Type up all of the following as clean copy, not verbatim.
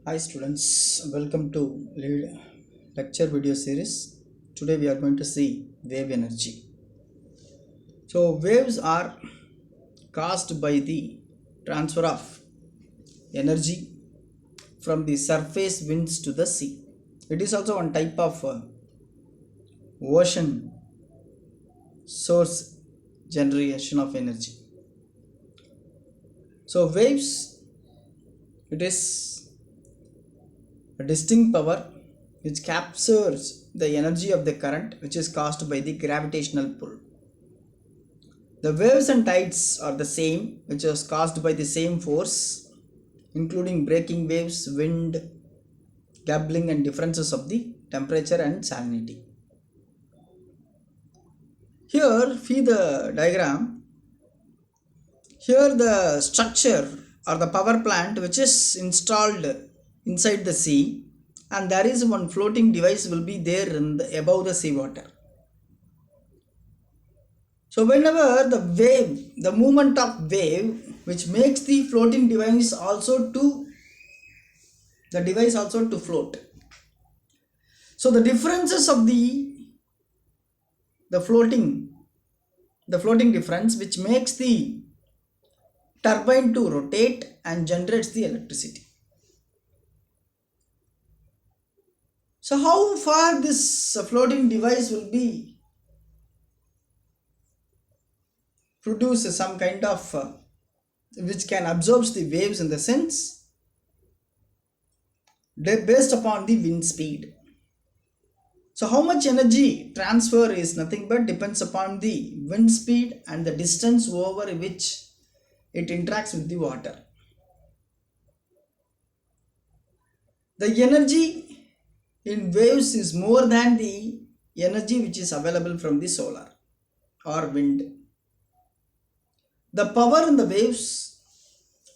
Hi students, welcome to lecture video series. Today we are going to see wave energy. So waves are caused by the transfer of energy from the surface winds to the sea. It is also one type of ocean source generation of energy. So waves, it is a distinct power which captures the energy of the current which is caused by the gravitational pull. The waves and tides are the same, which is caused by the same force, including breaking waves, wind, gambling, and differences of the temperature and salinity. Here, see the diagram. Here, the structure or the power plant which is installed inside the sea, and there is one floating device will be there above the seawater. So whenever the movement of wave which makes the floating device also to float. So the differences of the floating the floating difference which makes the turbine to rotate and generates the electricity. So how far this floating device will be produce some kind of which can absorb the waves in the sense they based upon the wind speed. So how much energy transfer is nothing but depends upon the wind speed and the distance over which it interacts with the water. The energy in waves is more than the energy which is available from the solar or wind. The power in the waves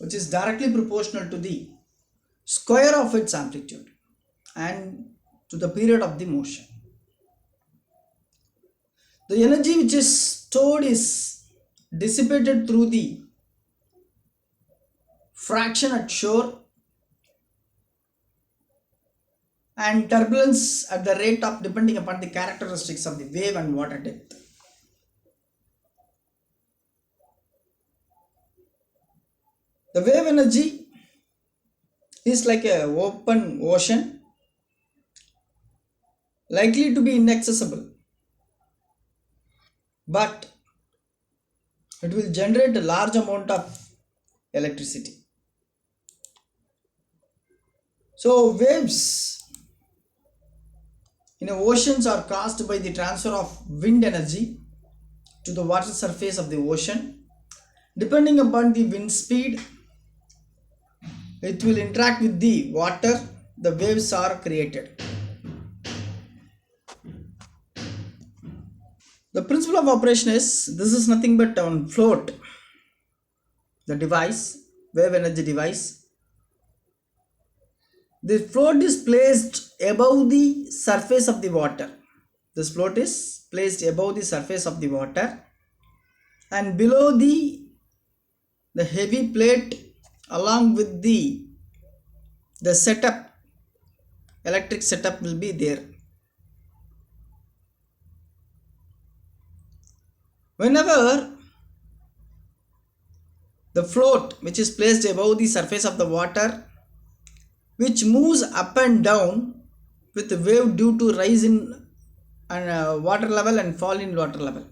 which is directly proportional to the square of its amplitude and to the period of the motion. The energy which is stored is dissipated through the fraction at shore and turbulence at the rate of depending upon the characteristics of the wave and water depth. The wave energy is like an open ocean likely to be inaccessible, but it will generate a large amount of electricity. So waves in oceans are caused by the transfer of wind energy to the water surface of the ocean. Depending upon the wind speed, it will interact with the water, the waves are created. The principle of operation is this is nothing but on float, the device, wave energy device. The float is placed above the surface of the water. This float is placed above the surface of the water and below the heavy plate along with the setup, electric setup will be there. Whenever the float which is placed above the surface of the water which moves up and down with the wave due to rise in water level and fall in water level.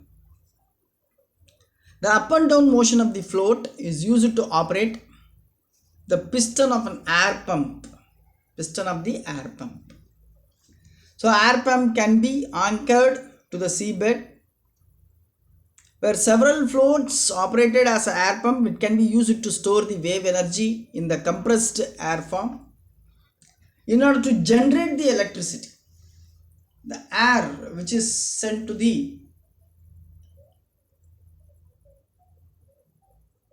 The up and down motion of the float is used to operate the piston of an air pump. Piston of the air pump. So air pump can be anchored to the seabed where several floats operated as an air pump. It can be used to store the wave energy in the compressed air form in order to generate the electricity. The air which is sent to the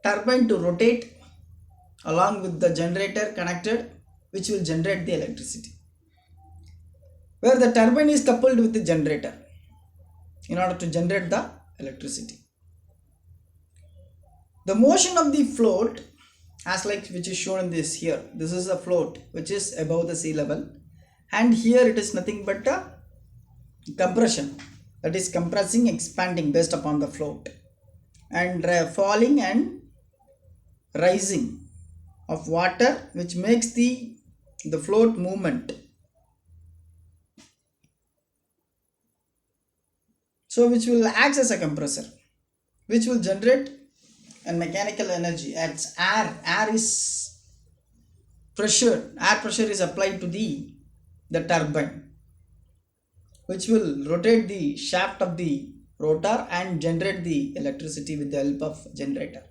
turbine to rotate along with the generator connected which will generate the electricity, where the turbine is coupled with the generator in order to generate the electricity. The motion of the float as like which is shown in this here. This is a float which is above the sea level, and here it is nothing but a compression, that is compressing, expanding based upon the float, and falling and rising of water, which makes the float movement. So which will act as a compressor, which will generate a mechanical energy as air is air pressure is applied to the turbine, which will rotate the shaft of the rotor and generate the electricity with the help of generator.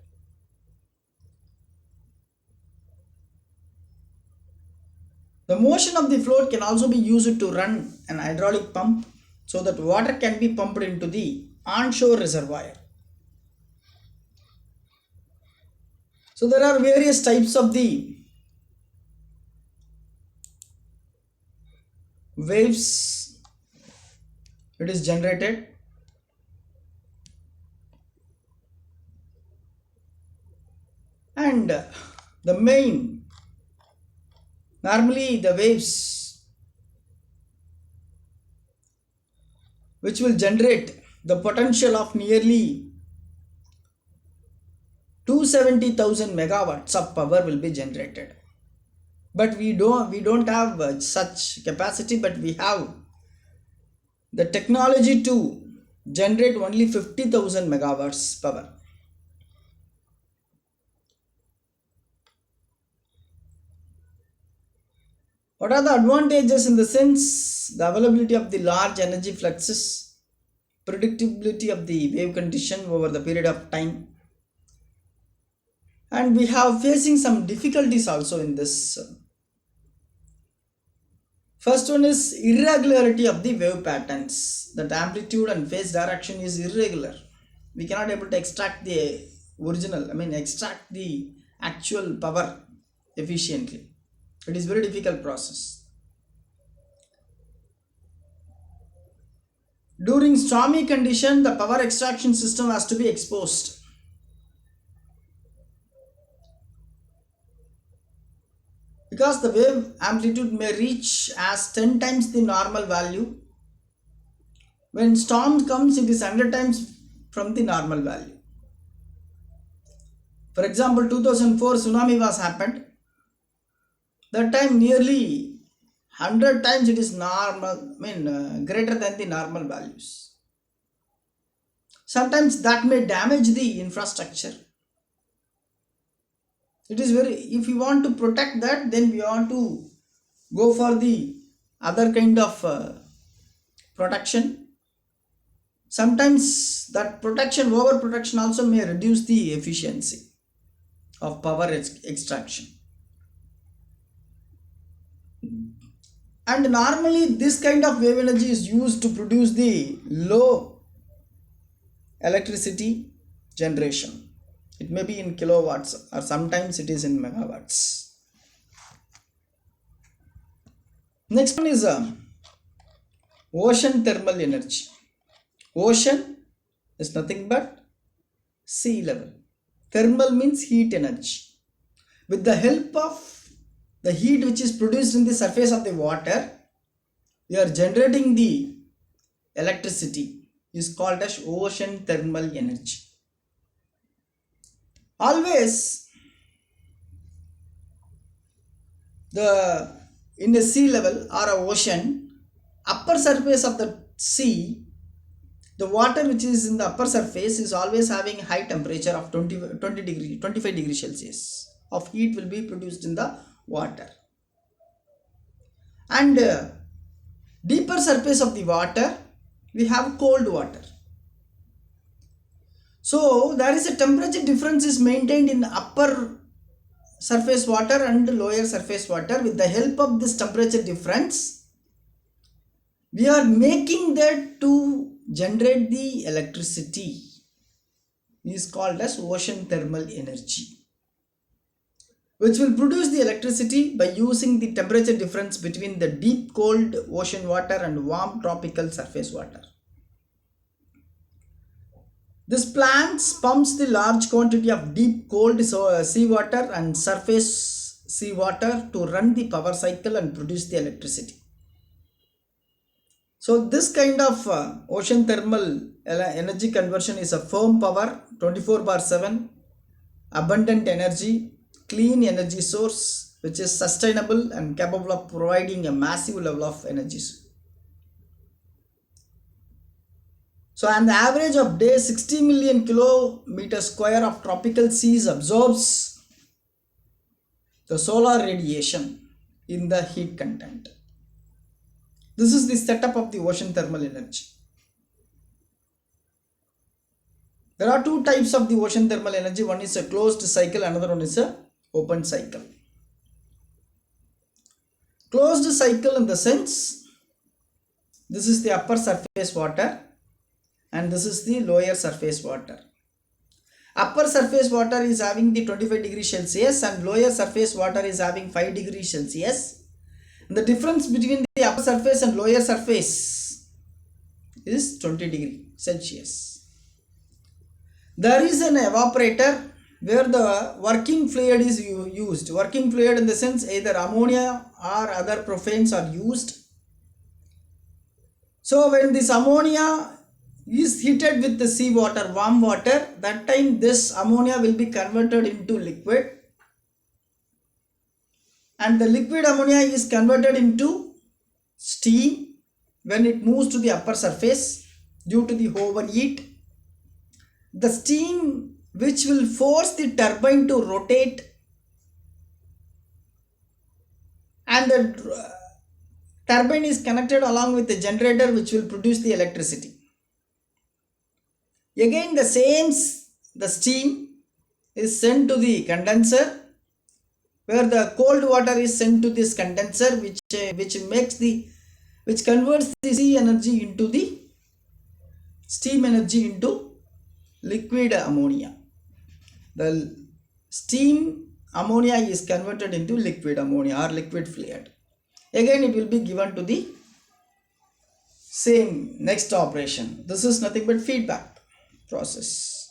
The motion of the float can also be used to run an hydraulic pump so that water can be pumped into the onshore reservoir. So there are various types of the waves it is generated. And the main, normally the waves which will generate the potential of nearly 270,000 megawatts of power will be generated. But we don't have such capacity, but we have the technology to generate only 50,000 megawatts power. What are the advantages? In the sense, the availability of the large energy fluxes, predictability of the wave condition over the period of time, and we have facing some difficulties also in this. First one is irregularity of the wave patterns. That amplitude and phase direction is irregular. We cannot able to extract the extract the actual power efficiently. It is very difficult process. During stormy condition, the power extraction system has to be exposed. Because the wave amplitude may reach as 10 times the normal value. When storm comes, it is 100 times from the normal value. For example, 2004 tsunami was happened. That time nearly 100 times it is normal, greater than the normal values. Sometimes that may damage the infrastructure. It is very, if you want to protect that, then we want to go for the other kind of protection. Sometimes that protection, over protection also may reduce the efficiency of power extraction. And normally this kind of wave energy is used to produce the low electricity generation. It may be in kilowatts or sometimes it is in megawatts. Next one is ocean thermal energy. Ocean is nothing but sea level. Thermal means heat energy. With the help of the heat which is produced in the surface of the water, we are generating the electricity, is called as ocean thermal energy. Always in the sea level or a ocean, upper surface of the sea, the water which is in the upper surface is always having high temperature of 20 degree 25 degrees Celsius of heat will be produced in the water. And deeper surface of the water, we have cold water. So there is a temperature difference is maintained in upper surface water and lower surface water. With the help of this temperature difference, we are making that to generate the electricity. It is called as ocean thermal energy, which will produce the electricity by using the temperature difference between the deep cold ocean water and warm tropical surface water. This plant pumps the large quantity of deep cold seawater and surface seawater to run the power cycle and produce the electricity. So this kind of ocean thermal energy conversion is a firm power, 24/7, abundant energy, clean energy source which is sustainable and capable of providing a massive level of energy. So on the average of day, 60 million kilometer square of tropical seas absorbs the solar radiation in the heat content. This is the setup of the ocean thermal energy. There are two types of the ocean thermal energy. One is a closed cycle, another one is a open cycle. Closed cycle in the sense, this is the upper surface water and this is the lower surface water. Upper surface water is having the 25 degrees Celsius and lower surface water is having 5 degrees Celsius. And the difference between the upper surface and lower surface is 20 degrees Celsius. There is an evaporator where the working fluid is used. Working fluid in the sense either ammonia or other propanes are used. So when this ammonia is heated with the seawater, warm water, that time this ammonia will be converted into liquid and the liquid ammonia is converted into steam when it moves to the upper surface due to the overheat. The steam which will force the turbine to rotate and the turbine is connected along with the generator which will produce the electricity. Again the steam is sent to the condenser where the cold water is sent to this condenser which converts the sea energy into the steam energy into liquid ammonia. The steam ammonia is converted into liquid ammonia or liquid fluid. Again it will be given to the same next operation. This is nothing but feedback process.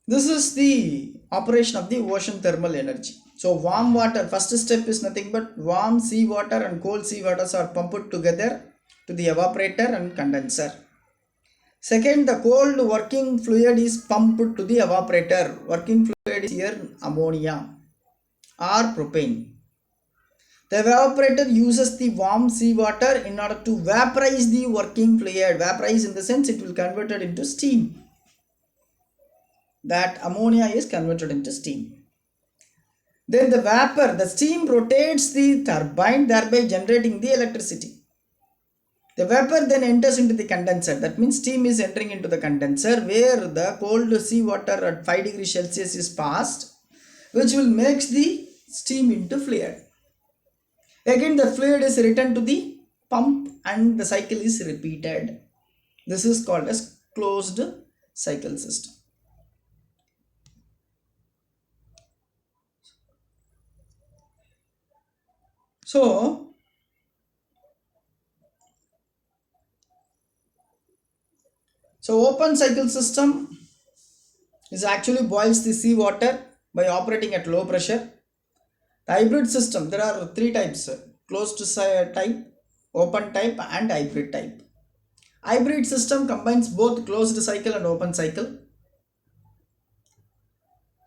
This is the operation of the ocean thermal energy. So warm water, first step is nothing but warm seawater and cold seawater are pumped together to the evaporator and condenser. Second, the cold working fluid is pumped to the evaporator. Working fluid is here ammonia or propane. The evaporator uses the warm seawater in order to vaporize the working fluid. Vaporize in the sense it will convert it into steam. That ammonia is converted into steam. Then the steam rotates the turbine, thereby generating the electricity. The vapor then enters into the condenser. That means steam is entering into the condenser where the cold seawater at 5 degrees Celsius is passed, which will make the steam into fluid. Again the fluid is returned to the pump and the cycle is repeated. This is called as closed cycle system. So open cycle system is actually boils the seawater by operating at low pressure. The hybrid system, there are three types: closed type, open type and hybrid type. Hybrid system combines both closed cycle and open cycle.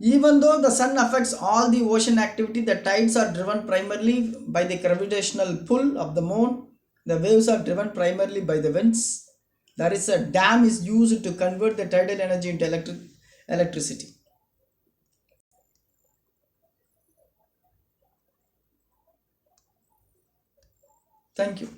Even though the sun affects all the ocean activity, the tides are driven primarily by the gravitational pull of the moon. The waves are driven primarily by the winds. There is a dam is used to convert the tidal energy into electricity. Thank you.